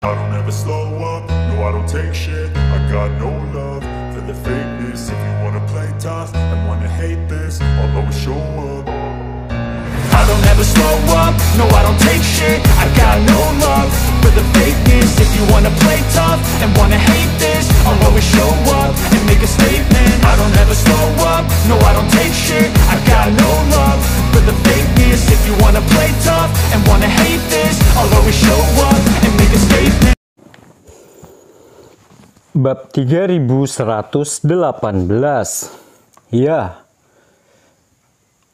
I don't ever slow up, no I don't take shit. I got no love for the fakeness. If you wanna play tough and wanna hate this, I'll always show up. I don't ever slow up, no I don't take shit. I got no love for the fakeness. If you wanna play tough and wanna hate this, I'll always show up and make a statement. I don't ever slow up, no I don't take shit. I got no love for the fakeness. If you wanna play tough and wanna hate this, I'll always show up and make a statement. Bab 3118. Ya.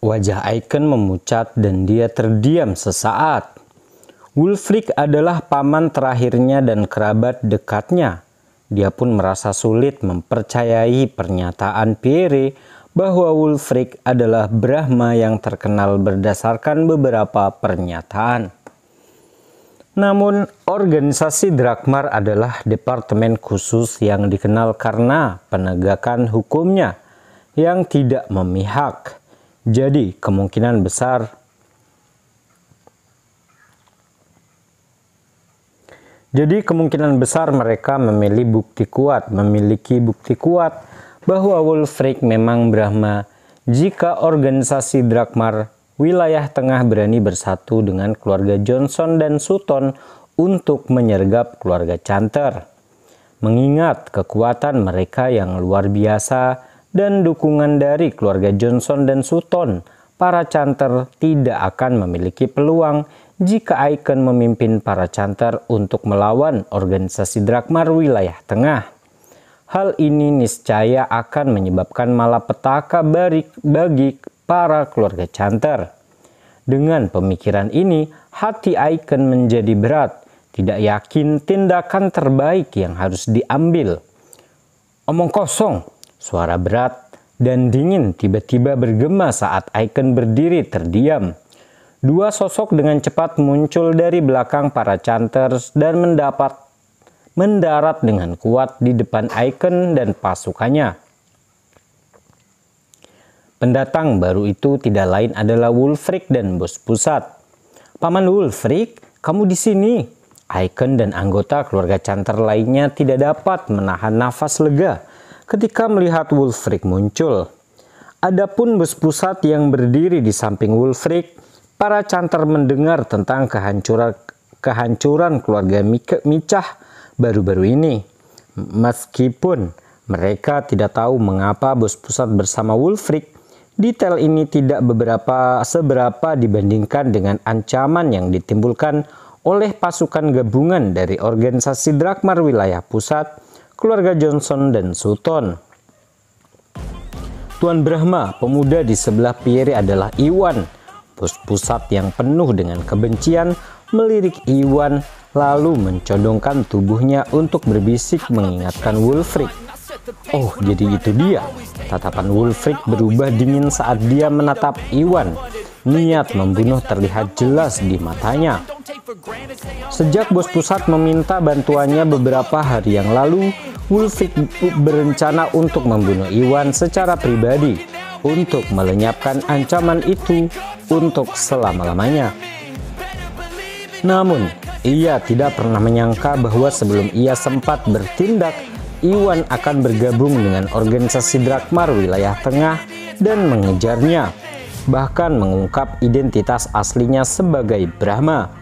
Wajah Aiken memucat dan dia terdiam sesaat. Wulfric adalah paman terakhirnya dan kerabat dekatnya. Dia pun merasa sulit mempercayai pernyataan Pierre bahwa Wulfric adalah Brahma yang terkenal berdasarkan beberapa pernyataan. Namun, organisasi Drakmar adalah departemen khusus yang dikenal karena penegakan hukumnya yang tidak memihak. Jadi, kemungkinan besar mereka memiliki bukti kuat bahwa Wulfric memang Brahma jika organisasi Drakmar wilayah tengah berani bersatu dengan keluarga Johnson dan Sutton untuk menyergap keluarga Chanter. Mengingat kekuatan mereka yang luar biasa dan dukungan dari keluarga Johnson dan Sutton, para Chanter tidak akan memiliki peluang jika Aiken memimpin para Chanter untuk melawan organisasi Drakmar wilayah tengah. Hal ini niscaya akan menyebabkan malapetaka bagi para keluarga Chanter. Dengan pemikiran ini, hati Aiken menjadi berat, tidak yakin tindakan terbaik yang harus diambil. Omong kosong, suara berat dan dingin tiba-tiba bergema saat Aiken berdiri terdiam. Dua sosok dengan cepat muncul dari belakang para Chanters dan mendarat dengan kuat di depan Aiken dan pasukannya. Pendatang baru itu tidak lain adalah Wulfric dan bos pusat. Paman Wulfric, kamu di sini. Aiken dan anggota keluarga Chanter lainnya tidak dapat menahan nafas lega ketika melihat Wulfric muncul. Adapun bos pusat yang berdiri di samping Wulfric, para Chanter mendengar tentang kehancuran keluarga Micah baru-baru ini. Meskipun mereka tidak tahu mengapa bos pusat bersama Wulfric, detail ini tidak seberapa dibandingkan dengan ancaman yang ditimbulkan oleh pasukan gabungan dari organisasi Drakmar wilayah pusat, keluarga Johnson dan Sutton. Tuan Brahma, pemuda di sebelah Pierre adalah Iwan. Bos pusat yang penuh dengan kebencian melirik Iwan lalu mencodongkan tubuhnya untuk berbisik mengingatkan Wulfric. Oh, jadi itu dia. Tatapan Wulfric berubah dingin saat dia menatap Iwan. Niat membunuh terlihat jelas di matanya. Sejak bos pusat meminta bantuannya beberapa hari yang lalu, Wulfric berencana untuk membunuh Iwan secara pribadi untuk melenyapkan ancaman itu untuk selama-lamanya. Namun, ia tidak pernah menyangka bahwa sebelum ia sempat bertindak, Iwan akan bergabung dengan organisasi Drakmar wilayah tengah dan mengejarnya, bahkan mengungkap identitas aslinya sebagai Brahma.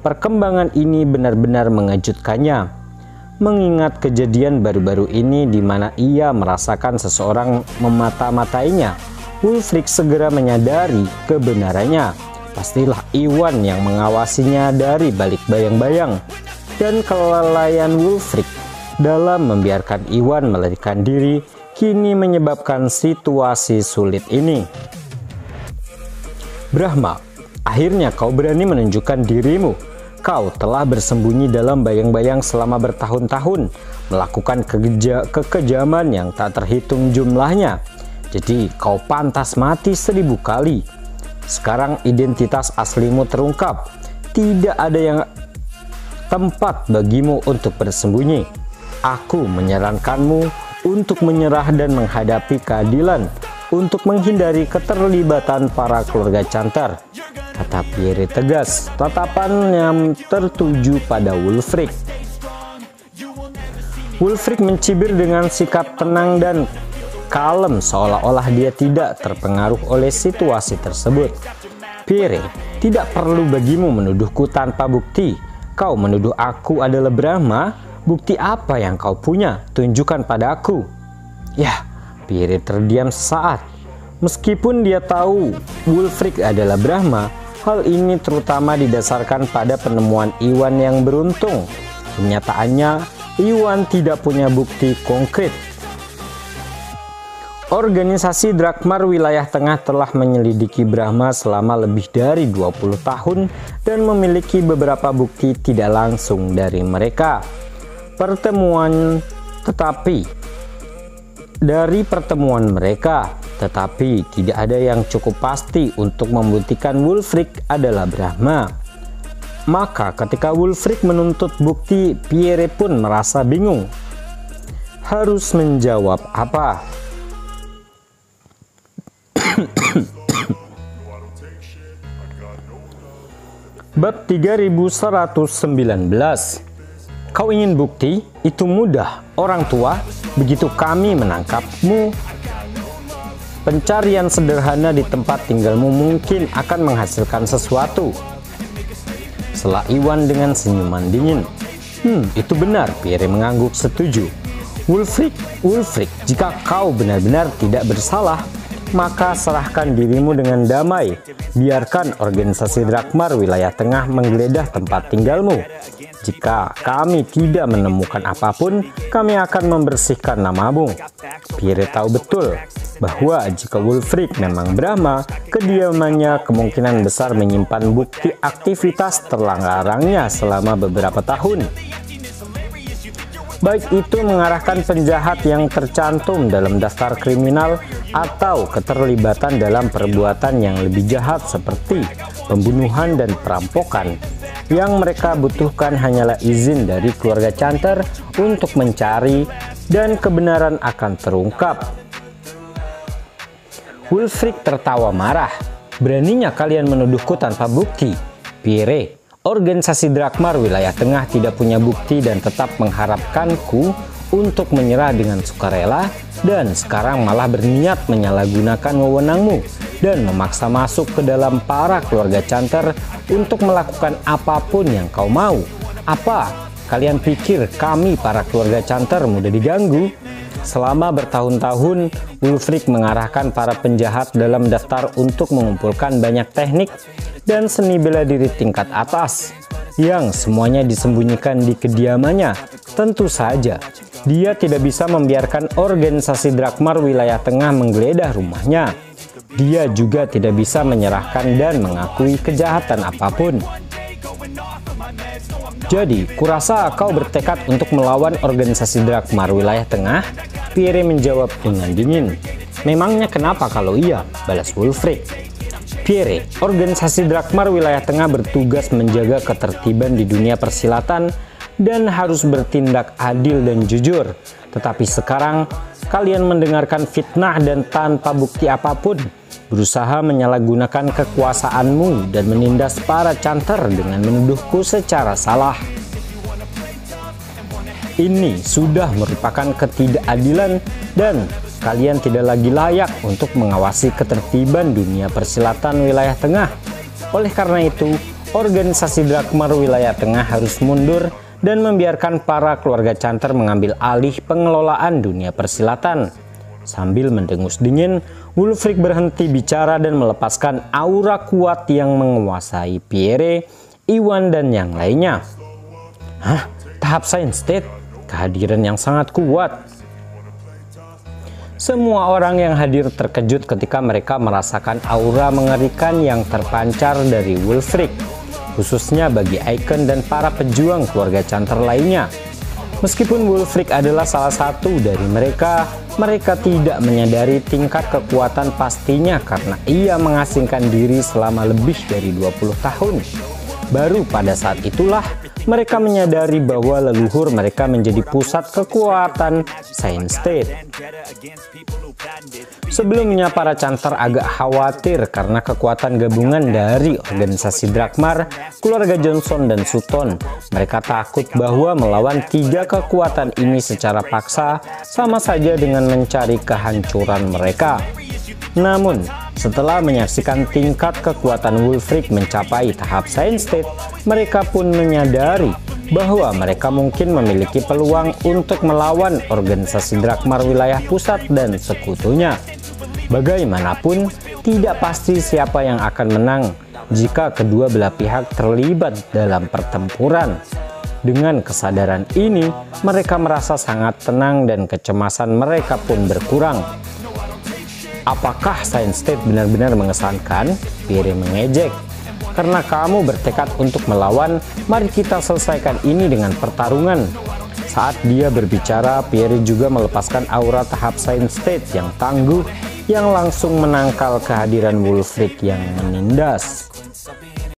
Perkembangan ini benar-benar mengejutkannya, mengingat kejadian baru-baru ini di mana ia merasakan seseorang memata-matainya. Wulfric segera menyadari kebenarannya. Pastilah Iwan yang mengawasinya dari balik bayang-bayang, dan kelalaian Wulfric dalam membiarkan Iwan melarikan diri kini menyebabkan situasi sulit ini. Brahma, akhirnya kau berani menunjukkan dirimu. Kau telah bersembunyi dalam bayang-bayang selama bertahun-tahun, melakukan kekejaman yang tak terhitung jumlahnya. Jadi kau pantas mati 1000 kali. Sekarang identitas aslimu terungkap. Tidak ada yang tempat bagimu untuk bersembunyi. Aku menyarankanmu untuk menyerah dan menghadapi keadilan untuk menghindari keterlibatan para keluarga Chanter, kata Pierre tegas. Tatapan yang tertuju pada Wulfric. Wulfric mencibir dengan sikap tenang dan kalem seolah-olah dia tidak terpengaruh oleh situasi tersebut. Pierre, tidak perlu bagimu menuduhku tanpa bukti. Kau menuduh aku adalah Brahma. Bukti apa yang kau punya? Tunjukkan pada aku. Yah, Pierre terdiam sesaat. Meskipun dia tahu Wulfric adalah Brahma, hal ini terutama didasarkan pada penemuan Iwan yang beruntung. Kenyataannya, Iwan tidak punya bukti konkret. Organisasi Drakmar Wilayah Tengah telah menyelidiki Brahma selama lebih dari 20 tahun dan memiliki beberapa bukti tidak langsung dari mereka. Dari pertemuan mereka, tetapi tidak ada yang cukup pasti untuk membuktikan Wulfric adalah Brahma. Maka ketika Wulfric menuntut bukti, Pierre pun merasa bingung. Harus menjawab apa? Bab 3119. Kau ingin bukti? Itu mudah, orang tua. Begitu kami menangkapmu, pencarian sederhana di tempat tinggalmu mungkin akan menghasilkan sesuatu. Sela Iwan dengan senyuman dingin. Itu benar, Pierre mengangguk setuju. Wulfric, jika kau benar-benar tidak bersalah, maka serahkan dirimu dengan damai. Biarkan organisasi Drakmar Wilayah Tengah menggeledah tempat tinggalmu. Jika kami tidak menemukan apapun, kami akan membersihkan namamu. Pierre tahu betul bahwa jika Wulfric memang Brahma, kediamannya kemungkinan besar menyimpan bukti aktivitas terlarangnya selama beberapa tahun. Baik itu mengarahkan penjahat yang tercantum dalam daftar kriminal atau keterlibatan dalam perbuatan yang lebih jahat seperti pembunuhan dan perampokan. Yang mereka butuhkan hanyalah izin dari keluarga Chanter untuk mencari dan kebenaran akan terungkap. Wulfric tertawa marah. Beraninya kalian menuduhku tanpa bukti. Pierre, organisasi Drakmar Wilayah Tengah tidak punya bukti dan tetap mengharapkanku untuk menyerah dengan sukarela, dan sekarang malah berniat menyalahgunakan wewenangmu dan memaksa masuk ke dalam para keluarga Chanter untuk melakukan apapun yang kau mau. Apa? Kalian pikir kami para keluarga Chanter mudah diganggu? Selama bertahun-tahun, Wulfric mengarahkan para penjahat dalam daftar untuk mengumpulkan banyak teknik dan seni bela diri tingkat atas, yang semuanya disembunyikan di kediamannya. Tentu saja, dia tidak bisa membiarkan organisasi Drakmar Wilayah Tengah menggeledah rumahnya. Dia juga tidak bisa menyerahkan dan mengakui kejahatan apapun. Jadi, kurasa kau bertekad untuk melawan organisasi Drakmar Wilayah Tengah? Pierre menjawab dengan dingin. Memangnya kenapa kalau iya? Balas Wulfric. Pierre, organisasi Drakmar Wilayah Tengah bertugas menjaga ketertiban di dunia persilatan dan harus bertindak adil dan jujur. Tetapi sekarang, kalian mendengarkan fitnah dan tanpa bukti apapun, berusaha menyalahgunakan kekuasaanmu dan menindas para Chanter dengan menuduhku secara salah. Ini sudah merupakan ketidakadilan dan kalian tidak lagi layak untuk mengawasi ketertiban dunia persilatan wilayah tengah. Oleh karena itu, organisasi Drakmar Wilayah Tengah harus mundur dan membiarkan para keluarga Chanter mengambil alih pengelolaan dunia persilatan. Sambil mendengus dingin, Wulfric berhenti bicara dan melepaskan aura kuat yang menguasai Pierre, Iwan, dan yang lainnya. Hah? Tahap Science State? Kehadiran yang sangat kuat. Semua orang yang hadir terkejut ketika mereka merasakan aura mengerikan yang terpancar dari Wulfric, khususnya bagi Icon dan para pejuang keluarga Chanter lainnya. Meskipun Wulfric adalah salah satu dari mereka, mereka tidak menyadari tingkat kekuatan pastinya karena ia mengasingkan diri selama lebih dari 20 tahun. Baru pada saat itulah mereka menyadari bahwa leluhur mereka menjadi pusat kekuatan Science State. Sebelumnya para Chanter agak khawatir karena kekuatan gabungan dari organisasi Drakmar, keluarga Johnson dan Sutton. Mereka takut bahwa melawan tiga kekuatan ini secara paksa sama saja dengan mencari kehancuran mereka. Namun, setelah menyaksikan tingkat kekuatan Wulfric mencapai tahap Science State, mereka pun menyadari bahwa mereka mungkin memiliki peluang untuk melawan organisasi Drakmar wilayah pusat dan sekutunya. Bagaimanapun, tidak pasti siapa yang akan menang jika kedua belah pihak terlibat dalam pertempuran. Dengan kesadaran ini, mereka merasa sangat tenang dan kecemasan mereka pun berkurang. Apakah Science State benar-benar mengesankan? Pierre mengejek. Karena kamu bertekad untuk melawan, mari kita selesaikan ini dengan pertarungan. Saat dia berbicara, Pierre juga melepaskan aura tahap Science State yang tangguh yang langsung menangkal kehadiran Wulfric yang menindas.